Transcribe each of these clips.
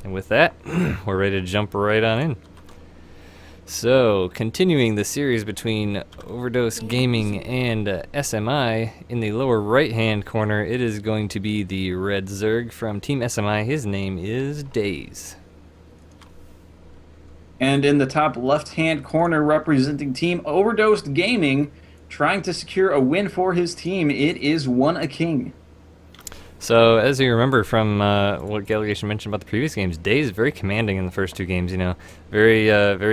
And with that, we're ready to jump right on in. So, continuing the series between Overdose Gaming and SMI, in the lower right-hand corner, it is going to be the Red Zerg from Team SMI. His name is Daze. And in the top left-hand corner, representing Team Overdosed Gaming, trying to secure a win for his team, it is One a King. So, as you remember from what Gallegation mentioned about the previous games, Daze is very commanding in the first two games. You know, very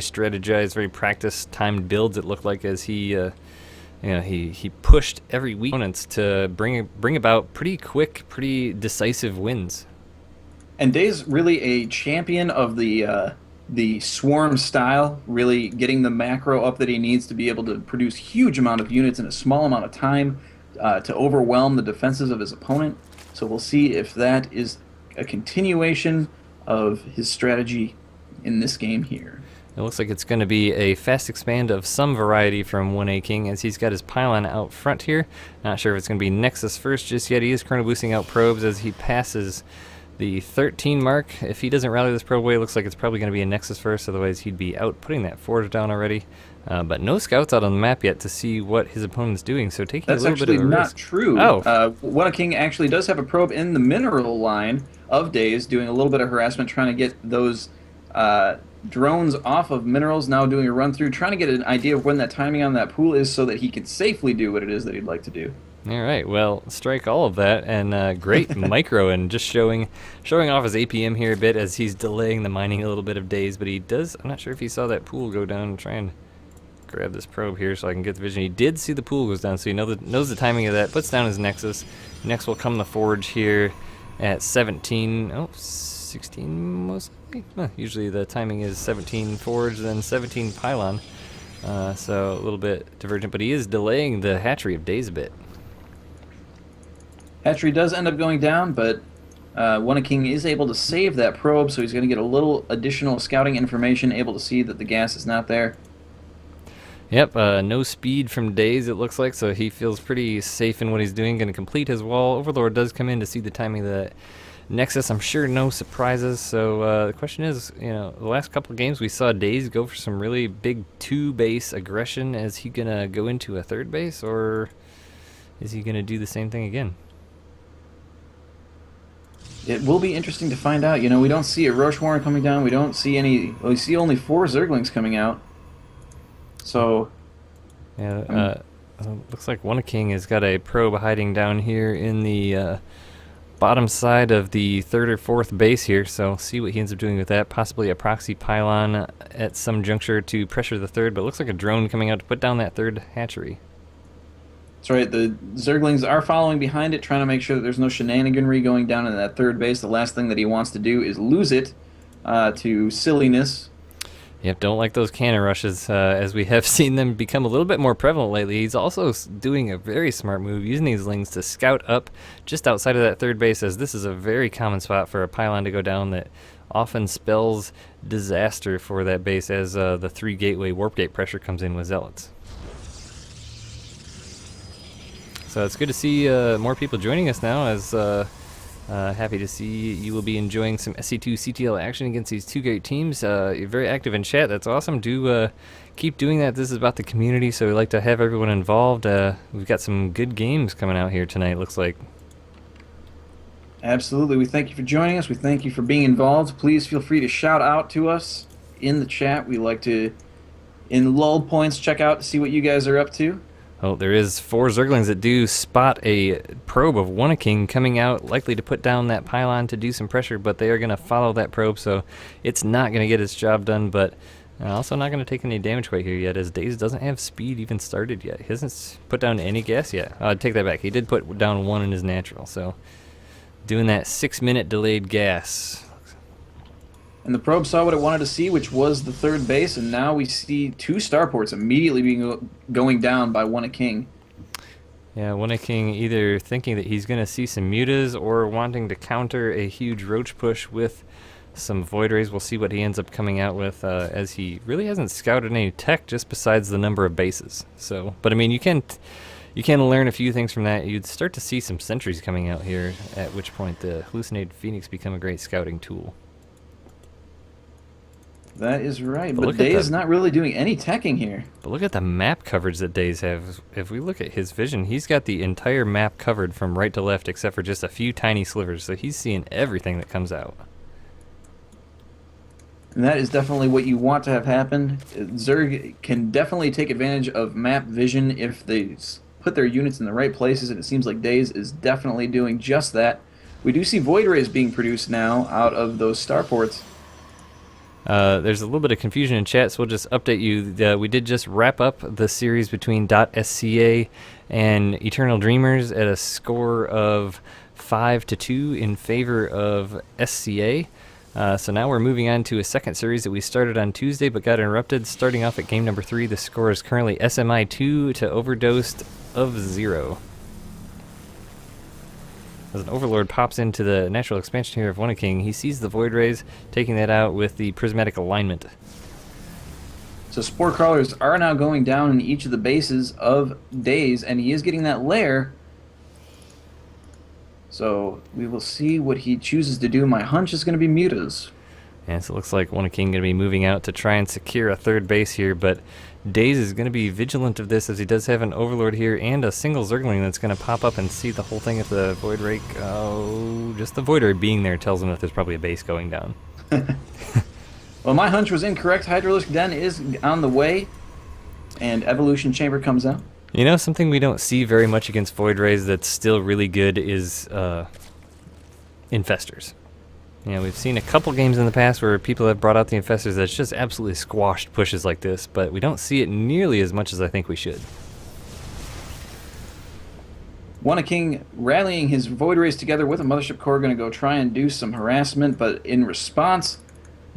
strategized, very practiced, timed builds. It looked like as he pushed every weak opponents to bring about pretty quick, pretty decisive wins. And Daze really a champion of the swarm style, really getting the macro up that he needs to be able to produce huge amount of units in a small amount of time to overwhelm the defenses of his opponent. So we'll see if that is a continuation of his strategy in this game here. It looks like it's going to be a fast expand of some variety from 1A King, as he's got his pylon out front here. Not sure if it's going to be Nexus first just yet. He is currently boosting out probes as he passes the 13 mark. If he doesn't rally this probe away, it looks like it's probably going to be a Nexus first, otherwise he'd be out putting that forge down already. But no scouts out on the map yet to see what his opponent's doing, so taking a little bit of a risk. That's actually not true. Oh. One a King actually does have a probe in the mineral line of Daze, doing a little bit of harassment, trying to get those drones off of minerals, now doing a run through, trying to get an idea of when that timing on that pool is so that he can safely do what it is that he'd like to do. All right, well, strike all of that, and great micro, and just showing off his APM here a bit as he's delaying the mining a little bit of Daze, but he does, I'm not sure if he saw that pool go down and try and grab this probe here so I can get the vision. He did see the pool goes down, so he knows the timing of that, puts down his Nexus. Next will come the forge here at 17, 16 most likely. Usually the timing is 17 forge, then 17 pylon, so a little bit divergent, but he is delaying the hatchery of Daze a bit. Hatchery does end up going down, but One a King is able to save that probe, so he's going to get a little additional scouting information, able to see that the gas is not there. Yep, no speed from Daze, it looks like, so he feels pretty safe in what he's doing. Going to complete his wall. Overlord does come in to see the timing of that Nexus. I'm sure no surprises. So the question is, you know, the last couple of games we saw Daze go for some really big 2-base aggression. Is he going to go into a 3rd base, or is he going to do the same thing again? It will be interesting to find out. You know, we don't see a Roche Warren coming down. We don't see any. Well, we see only 4 Zerglings coming out. So, yeah, looks like One a King has got a probe hiding down here in the bottom side of the 3rd or 4th base here. So see what he ends up doing with that. Possibly a proxy pylon at some juncture to pressure the 3rd, but it looks like a drone coming out to put down that 3rd hatchery. That's right. The Zerglings are following behind it, trying to make sure that there's no shenaniganry going down in that 3rd base. The last thing that he wants to do is lose it to silliness. Yep, don't like those cannon rushes, as we have seen them become a little bit more prevalent lately. He's also doing a very smart move, using these lings to scout up just outside of that 3rd base, as this is a very common spot for a pylon to go down that often spells disaster for that base as the 3 gateway warp gate pressure comes in with Zealots. So it's good to see more people joining us now, as happy to see you will be enjoying some SC2CTL action against these 2 great teams. You're very active in chat. That's awesome. Do keep doing that. This is about the community, so we like to have everyone involved. We've got some good games coming out here tonight, looks like. Absolutely. We thank you for joining us. We thank you for being involved. Please feel free to shout out to us in the chat. We like to, in lull points, check out to see what you guys are up to. Oh, there is 4 Zerglings that do spot a probe of One a King coming out, likely to put down that pylon to do some pressure, but they are going to follow that probe, so it's not going to get its job done, but also not going to take any damage quite here yet, as Daze doesn't have speed even started yet. He hasn't put down any gas yet. I'd take that back. He did put down 1 in his natural, so doing that 6-minute delayed gas. And the probe saw what it wanted to see, which was the 3rd base, and now we see 2 starports immediately going down by One a King. Yeah, One a King either thinking that he's going to see some mutas or wanting to counter a huge roach push with some void rays. We'll see what he ends up coming out with, as he really hasn't scouted any tech just besides the number of bases. So, but I mean, you can learn a few things from that. You'd start to see some sentries coming out here, at which point the hallucinated Phoenix become a great scouting tool. That is right, But but look at Dave's the not really doing any teching here. but look at the map coverage that Days have. If we look at his vision, he's got the entire map covered from right to left, except for just a few tiny slivers. So he's seeing everything that comes out. And that is definitely what you want to have happen. Zerg can definitely take advantage of map vision if they put their units in the right places, and it seems like Daze is definitely doing just that. We do see Void Rays being produced now out of those starports. There's a little bit of confusion in chat, so we'll just update you. We did just wrap up the series between .SCA and Eternal Dreamers at a score of 5-2 in favor of SCA. So now we're moving on to a second series that we started on Tuesday but got interrupted. Starting off at game number 3, the score is currently sMi 2 to Overdosed of 0. As an Overlord pops into the natural expansion here of One King, he sees the Void Rays, taking that out with the Prismatic Alignment. So Spore Crawlers are now going down in each of the bases of Daze, and he is getting that lair. So we will see what he chooses to do. My hunch is going to be Mutas. And so it looks like One King going to be moving out to try and secure a third base here, but Daze is going to be vigilant of this as he does have an Overlord here and a single Zergling that's going to pop up and see the whole thing at the Void Ray. Oh, just the Void Ray being there tells him that there's probably a base going down. Well, my hunch was incorrect. Hydralisk Den is on the way, and Evolution Chamber comes out. You know, something we don't see very much against Void Rays that's still really good is Infestors. You know, we've seen a couple games in the past where people have brought out the Infestors that's just absolutely squashed pushes like this, but we don't see it nearly as much as I think we should. One King rallying his Void Rays together with a Mothership Core, going to go try and do some harassment, but in response,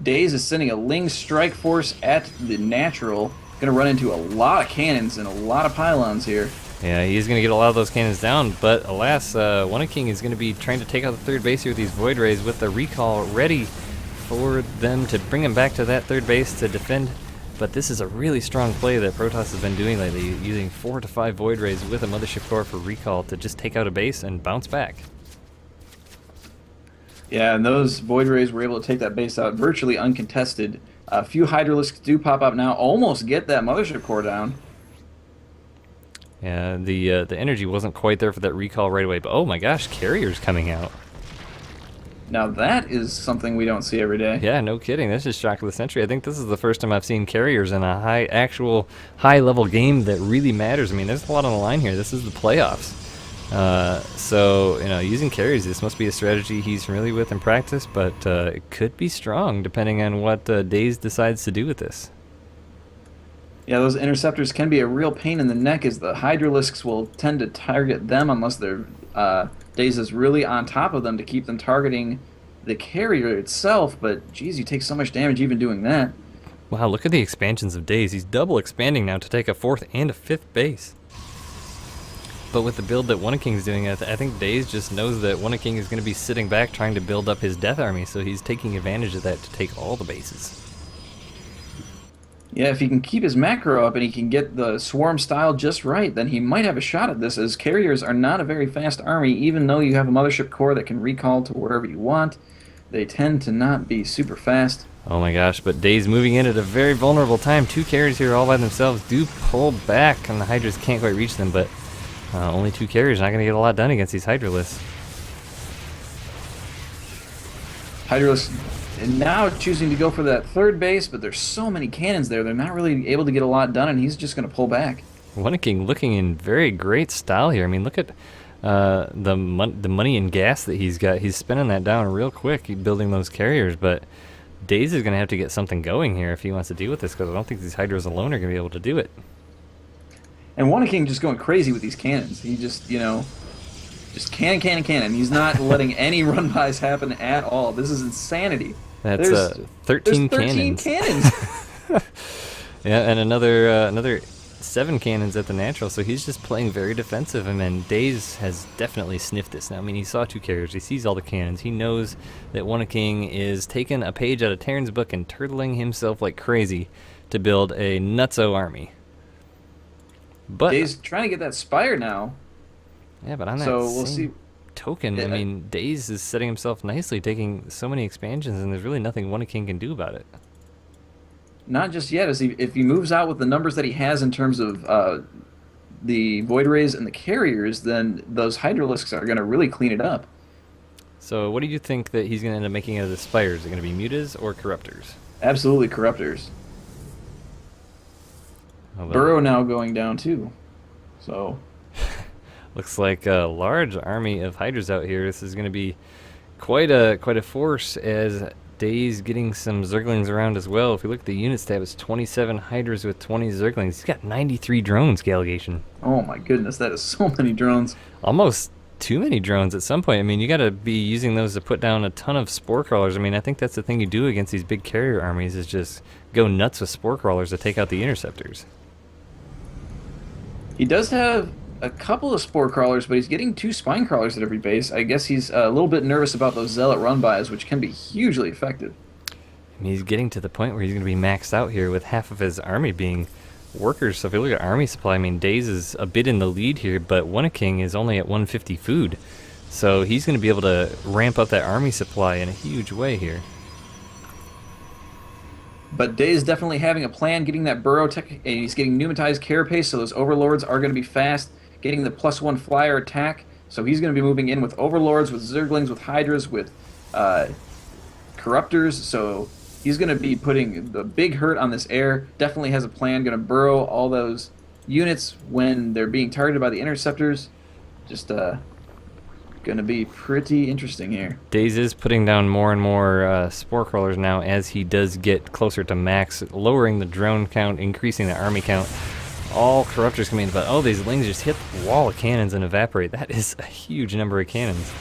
Daze is sending a Ling Strike Force at the natural. Going to run into a lot of cannons and a lot of pylons here. Yeah, he's going to get a lot of those cannons down, but alas, One King is going to be trying to take out the third base here with these Void Rays with the recall ready for them to bring him back to that third base to defend. But this is a really strong play that Protoss has been doing lately, using 4 to 5 Void Rays with a Mothership Core for recall to just take out a base and bounce back. Yeah, and those Void Rays were able to take that base out virtually uncontested. A few Hydralisks do pop up now, almost get that Mothership Core down. Yeah, the energy wasn't quite there for that recall right away, but oh my gosh, Carrier's coming out. Now that is something we don't see every day. Yeah, no kidding. This is shock of the century. I think this is the first time I've seen Carriers in a actual high-level game that really matters. I mean, there's a lot on the line here. This is the playoffs. So, you know, using Carriers, this must be a strategy he's familiar with in practice, but it could be strong depending on what Daze decides to do with this. Yeah, those interceptors can be a real pain in the neck, as the Hydralisks will tend to target them unless their Daze is really on top of them to keep them targeting the carrier itself. But geez, you take so much damage even doing that. Wow, look at the expansions of Daze. He's double expanding now to take a 4th and a 5th base. But with the build that One King's doing, I think Daze just knows that One King is going to be sitting back trying to build up his Death Army, so he's taking advantage of that to take all the bases. Yeah, if he can keep his macro up and he can get the swarm style just right, then he might have a shot at this, as carriers are not a very fast army. Even though you have a Mothership Core that can recall to wherever you want, they tend to not be super fast. Oh my gosh, but Daze moving in at a very vulnerable time. 2 carriers here all by themselves do pull back, and the Hydras can't quite reach them, but only 2 carriers, not going to get a lot done against these Hydralisks. Hydralisk now choosing to go for that third base, but there's so many cannons there, they're not really able to get a lot done, and he's just going to pull back. One King looking in very great style here. I mean, look at the money and gas that he's got. He's spinning that down real quick, building those carriers, but Daze is going to have to get something going here if he wants to deal with this, because I don't think these Hydras alone are going to be able to do it. And One King just going crazy with these cannons. He just, you know, just cannon. He's not letting any run-bys happen at all. This is insanity. That's 13 cannons. Yeah, and another 7 cannons at the natural, so he's just playing very defensive. And then Daze has definitely sniffed this now. I mean, he saw 2 carriers, he sees all the cannons, he knows that One King is taking a page out of Terran's book and turtling himself like crazy to build a nutso army. But Daze trying to get that Spire now. Yeah, but on that we'll see. Token, I mean, Daze is setting himself nicely, taking so many expansions, and there's really nothing One King can do about it. Not just yet. If he moves out with the numbers that he has in terms of the Void Rays and the carriers, then those Hydralisks are going to really clean it up. So what do you think that he's going to end up making out of the Spires? Is it going to be Mutas or Corruptors? Absolutely Corruptors. Burrow now going down too. So looks like a large army of Hydras out here. This is going to be quite a force, as Days getting some Zerglings around as well. If we look at the unit stat, it's 27 Hydras with 20 Zerglings. He's got 93 drones, Gallegation. Oh my goodness, that is so many drones. Almost too many drones at some point. I mean, you got to be using those to put down a ton of Spore Crawlers. I mean, I think that's the thing you do against these big carrier armies, is just go nuts with Spore Crawlers to take out the Interceptors. He does have a couple of Spore Crawlers, but he's getting 2 Spine Crawlers at every base. I guess he's a little bit nervous about those Zealot run-bys, which can be hugely effective. I mean, he's getting to the point where he's going to be maxed out here with half of his army being workers. So if you look at army supply, I mean, Days is a bit in the lead here, but King is only at 150 food. So he's going to be able to ramp up that army supply in a huge way here. But Days definitely having a plan, getting that Burrow tech, and he's getting pneumatized carapace, so those Overlords are going to be fast, getting the +1 flyer attack, so he's going to be moving in with Overlords, with Zerglings, with Hydras, with Corruptors, so he's going to be putting the big hurt on this air. Definitely has a plan, going to burrow all those units when they're being targeted by the Interceptors. Just going to be pretty interesting here. Days is putting down more and more Spore Crawlers now as he does get closer to max, lowering the drone count, increasing the army count. All Corruptors coming in, but oh, these Lings just hit the wall of cannons and evaporate. That is a huge number of cannons.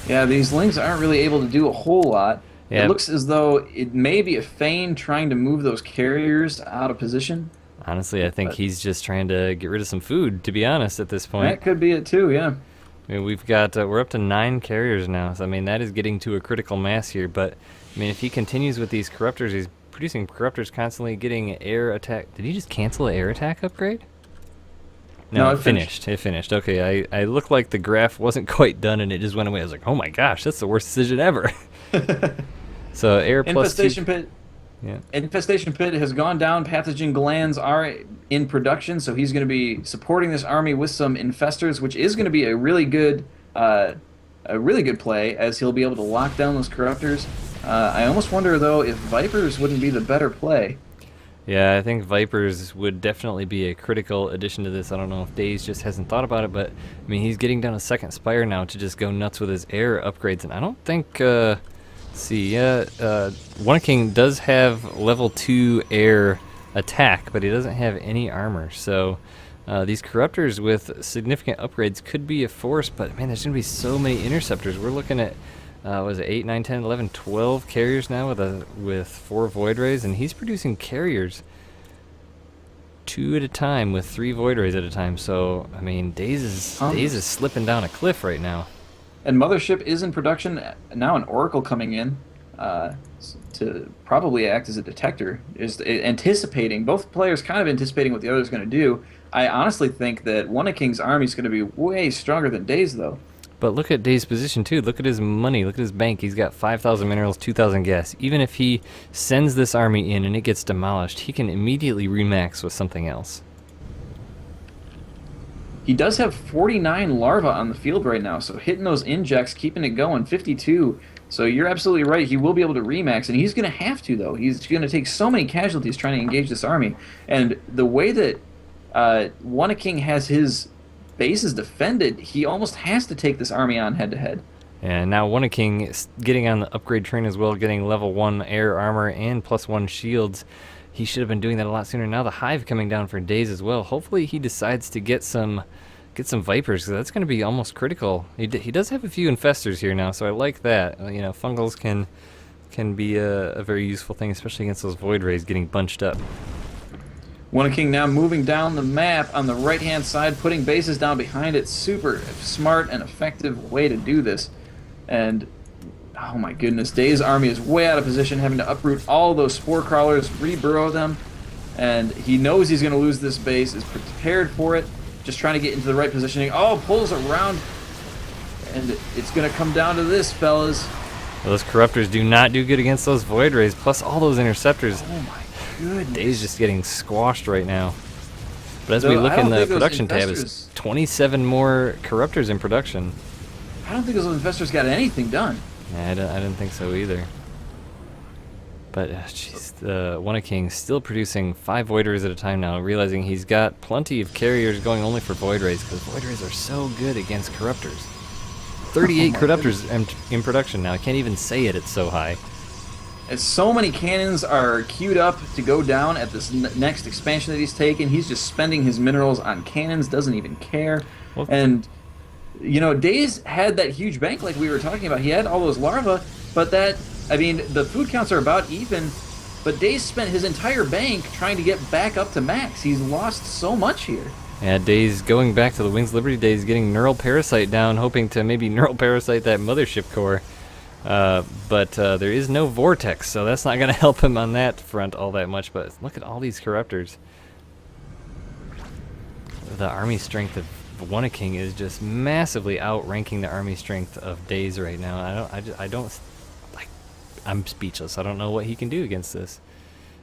Yeah, these Lings aren't really able to do a whole lot. Yeah. It looks as though it may be a feign trying to move those carriers out of position. Honestly, I think he's just trying to get rid of some food, to be honest, at this point. That could be it too, yeah. I mean, we've got, we're up to 9 carriers now, so I mean, that is getting to a critical mass here, but I mean, if he continues with these Corruptors, he's producing Corruptors constantly, getting air attack. Did he just cancel the air attack upgrade? No, it finished. It finished. Okay, I looked like the graph wasn't quite done and it just went away. I was like, oh my gosh, that's the worst decision ever. So air plus Infestation 2. Pit. Yeah. Infestation Pit has gone down. Pathogen glands are in production, so he's going to be supporting this army with some infestors, which is going to be a really good play, as he'll be able to lock down those Corruptors. I almost wonder though if Vipers wouldn't be the better play. Yeah, I think Vipers would definitely be a critical addition to this. I don't know if Days just hasn't thought about it, but I mean, he's getting down a second Spire now to just go nuts with his air upgrades, and I don't think. Let's see, King does have level 2 air attack, but he doesn't have any armor. So these Corruptors with significant upgrades could be a force, but man, there's going to be so many Interceptors. We're looking at, was it 8, 9, 10, 11, 12 carriers now with 4 Void Rays, and he's producing carriers 2 at a time with 3 Void Rays at a time. So, I mean, Days is slipping down a cliff right now. And Mothership is in production now. An Oracle coming in to probably act as a detector, is anticipating, both players kind of anticipating what the other is going to do. I honestly think that King's army is going to be way stronger than Days, though. But look at Days' position too. Look at his money. Look at his bank. He's got 5,000 minerals, 2,000 gas. Even if he sends this army in and it gets demolished, he can immediately remax with something else. He does have 49 larvae on the field right now, so hitting those injects, keeping it going, 52. So you're absolutely right. He will be able to remax, and he's going to have to, though. He's going to take so many casualties trying to engage this army. And the way that King has his bases defended, he almost has to take this army on head-to-head. And now King is getting on the upgrade train as well, getting level 1 air armor and +1 shields. He should have been doing that a lot sooner. Now the Hive coming down for Days as well. Hopefully he decides to get some Vipers, because that's going to be almost critical. He does have a few Infestors here now, so I like that. You know, Fungals can be a very useful thing, especially against those Void Rays getting bunched up. King now moving down the map on the right-hand side, putting bases down behind it. Super smart and effective way to do this. And oh my goodness, Days' army is way out of position, having to uproot all those Spore Crawlers, reburrow them, and he knows he's going to lose this base, is prepared for it, just trying to get into the right positioning. Oh, pulls around, and it's going to come down to this, fellas. Those Corruptors do not do good against those Void Rays, plus all those Interceptors. Oh my goodness. Dave's just getting squashed right now. But as Though we look I don't in the think those production tab, investors- it's 27 more Corruptors in production. I don't think those investors got anything done. Yeah, I didn't think so either. But, jeez, the One King still producing 5 Void Rays at a time now, realizing he's got plenty of carriers going only for Void Rays, because Void Rays are so good against Corruptors. 38 Corruptors in production now. I can't even say it, it's so high. As so many cannons are queued up to go down at this next expansion that he's taken, he's just spending his minerals on cannons, doesn't even care. Well, And, you know, Days had that huge bank like we were talking about. He had all those larvae, but that, I mean, the food counts are about even, but Days spent his entire bank trying to get back up to max. He's lost so much here. yeah, Days going back to the Wings Liberty days, getting Neural Parasite down, hoping to maybe Neural Parasite that Mothership core. But there is no Vortex, so that's not going to help him on that front all that much. But look at all these Corruptors. The army strength of One King is just massively outranking the army strength of Days right now. I'm speechless. I don't know what he can do against this.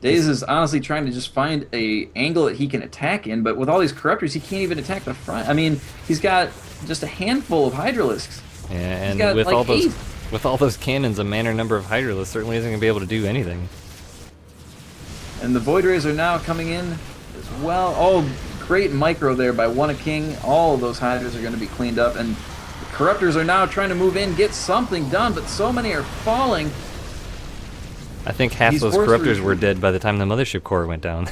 Days is honestly trying to just find a angle that he can attack in, but with all these Corruptors, he can't even attack the front. I mean, he's got just a handful of Hydralisks. Yeah, and got, with like, all those 8. with all those cannons, a manor number of Hydralisks certainly isn't going to be able to do anything. And the Void Rays are now coming in as well. Oh, great micro there by One King. All of those Hydras are going to be cleaned up, and the Corruptors are now trying to move in, get something done, but so many are falling. I think half He's those forced to Corruptors were retreat. dead by the time the Mothership core went down.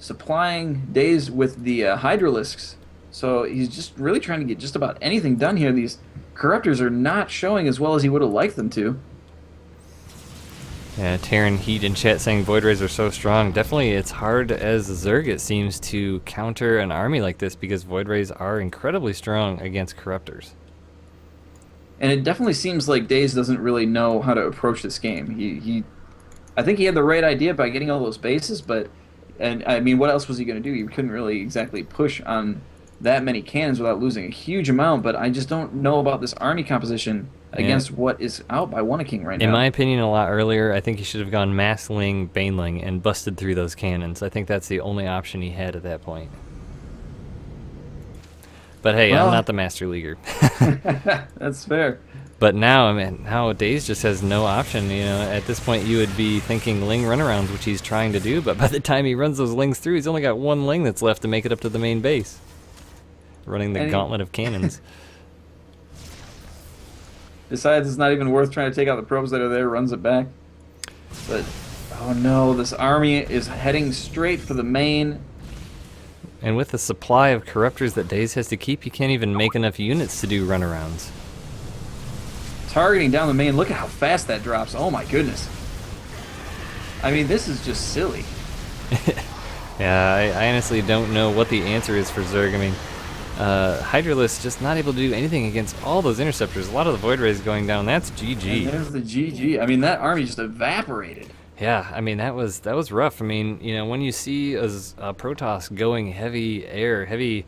Supplying Days with the Hydralisks. So he's just really trying to get just about anything done here. These Corruptors are not showing as well as he would have liked them to. Yeah, Terran Heat in chat saying Void Rays are so strong. Definitely, it's hard as Zerg, it seems, to counter an army like this because Void Rays are incredibly strong against Corruptors. And it definitely seems like Days doesn't really know how to approach this game. I think he had the right idea by getting all those bases, but, and I mean, what else was he going to do? He couldn't really exactly push on that many cannons without losing a huge amount, but I just don't know about this army composition against what is out by One King right now. In my opinion, a lot earlier, I think he should have gone Massling, Baneling, and busted through those cannons. I think that's the only option he had at that point. But hey, Well, I'm not the Master Leaguer. That's fair. But now, I mean, nowadays just has no option. You know, at this point, you would be thinking Ling runarounds, which he's trying to do. But by the time he runs those Lings through, he's only got one Ling that's left to make it up to the main base, running the gauntlet of cannons. Besides, it's not even worth trying to take out the probes that are there. Runs it back. But oh no, this army is heading straight for the main. And with the supply of Corruptors that Daze has to keep, you can't even make enough units to do runarounds. Targeting down the main. Look at how fast that drops. Oh my goodness. I mean, this is just silly. Yeah, I honestly don't know what the answer is for Zerg. I mean, Hydralisk just not able to do anything against all those Interceptors. A lot of the Void Rays going down. That's GG. And there's the GG. I mean, that army just evaporated. Yeah, I mean, that was rough. I mean, you know, when you see a Protoss going heavy air, heavy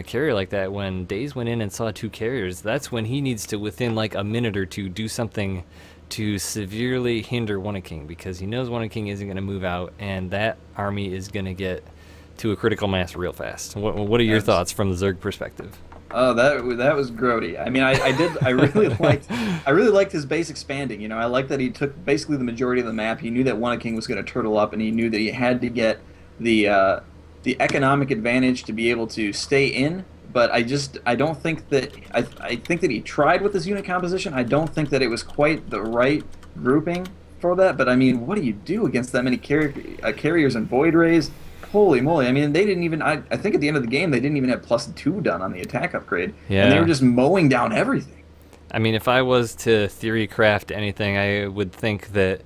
carrier like that, when Daze went in and saw 2 carriers, that's when he needs to, within like a minute or two, do something to severely hinder One King, because he knows One King isn't going to move out, and that army is going to get to a critical mass real fast. What are your thoughts from the Zerg perspective? Oh, that was grody. I mean, I really liked his base expanding. You know, I like that he took basically the majority of the map. He knew that One King was going to turtle up, and he knew that he had to get the economic advantage to be able to stay in. But I don't think that I think that he tried with his unit composition. I don't think that it was quite the right grouping for that. But I mean, what do you do against that many carriers and Void Rays? Holy moly. I mean, they didn't even, I think at the end of the game, they didn't even have +2 done on the attack upgrade. Yeah. And they were just mowing down everything. I mean, if I was to theory craft anything, I would think that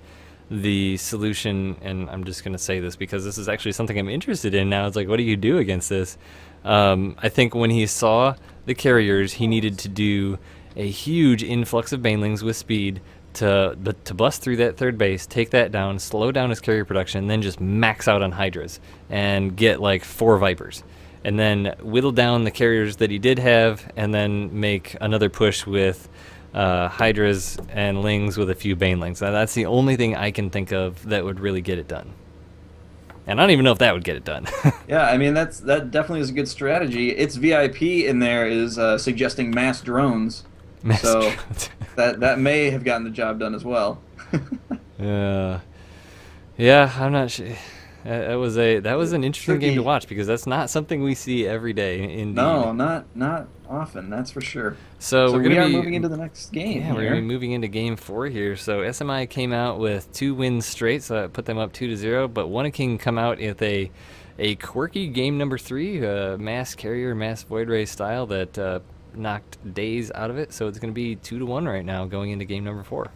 the solution, and I'm just going to say this because this is actually something I'm interested in now, it's like, what do you do against this? I think when he saw the carriers, he needed to do a huge influx of banelings with speed to bust through that third base, take that down, slow down his carrier production, and then just max out on Hydras and get like 4 Vipers. and then whittle down the carriers that he did have, and then make another push with Hydras and Lings with a few Banelings. Now, that's the only thing I can think of that would really get it done. And I don't even know if that would get it done. Yeah, I mean that definitely is a good strategy. Its VIP in there is suggesting mass drones, so that may have gotten the job done as well. Yeah, I'm not sure. That was an interesting game to watch, because that's not something we see every day. Indeed. No, not often. That's for sure. So we are moving into the next game. Yeah, we're gonna be moving into game 4 here. So SMI came out with 2 wins straight, so that put them up 2-0. But One King come out with a quirky game number 3, mass carrier, mass void ray style that knocked Days out of it. So it's gonna be 2-1 right now going into game number 4.